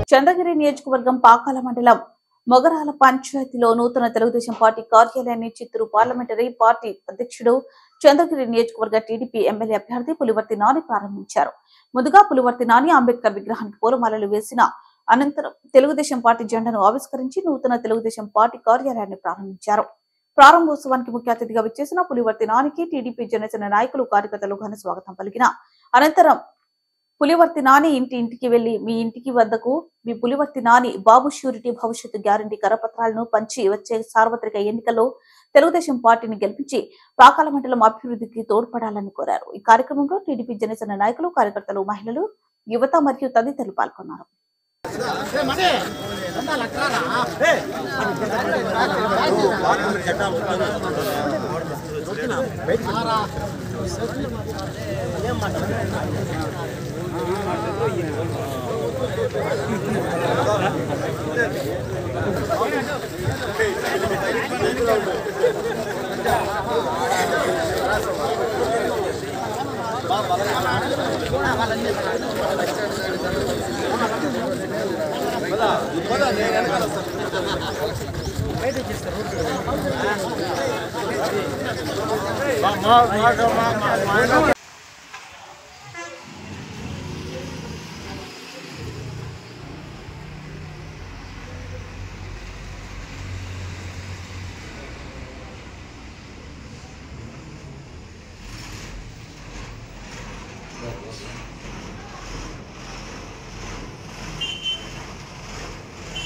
చంద్రగిరి నియోజకవర్గం పాకాల మండలం మొగరాల పంచాయతీలో నూతన తెలుగుదేశం పార్టీ కార్యాలయాన్ని చిత్తూరు పార్లమెంటరీ పార్టీ అధ్యక్షుడు చంద్రగిరి నియోజకవర్గ టీడీపీ ఎమ్మెల్యే అభ్యర్థి పులివర్తి నాని ప్రారంభించారు. ముందుగా పులివర్తి నాని అంబేద్కర్ విగ్రహానికి పూలమాలలు వేసిన అనంతరం తెలుగుదేశం పార్టీ జెండాను ఆవిష్కరించి నూతన తెలుగుదేశం పార్టీ కార్యాలయాన్ని ప్రారంభించారు. ప్రారంభోత్సవానికి ముఖ్య అతిథిగా విచ్చేసిన పులివర్తి నానికి టీడీపీ జనసేన నాయకులు కార్యకర్తలు ఘన స్వాగతం పలికిన అనంతరం పులివర్తి నాని ఇంటికి వెళ్లి మీ ఇంటికి వద్దకు మీ పులివర్తి నాని బాబు ష్యూరిటీ భవిష్యత్తు గ్యారంటీ కరపత్రాలను పంచి వచ్చే సార్వత్రిక ఎన్నికల్లో తెలుగుదేశం పార్టీని గెలిపించి పాకాల మండలం అభివృద్ధికి తోడ్పడాలని కోరారు. ఈ కార్యక్రమంలో టీడీపీ జనసేన నాయకులు కార్యకర్తలు మహిళలు యువత మరియు తదితరులు పాల్గొన్నారు.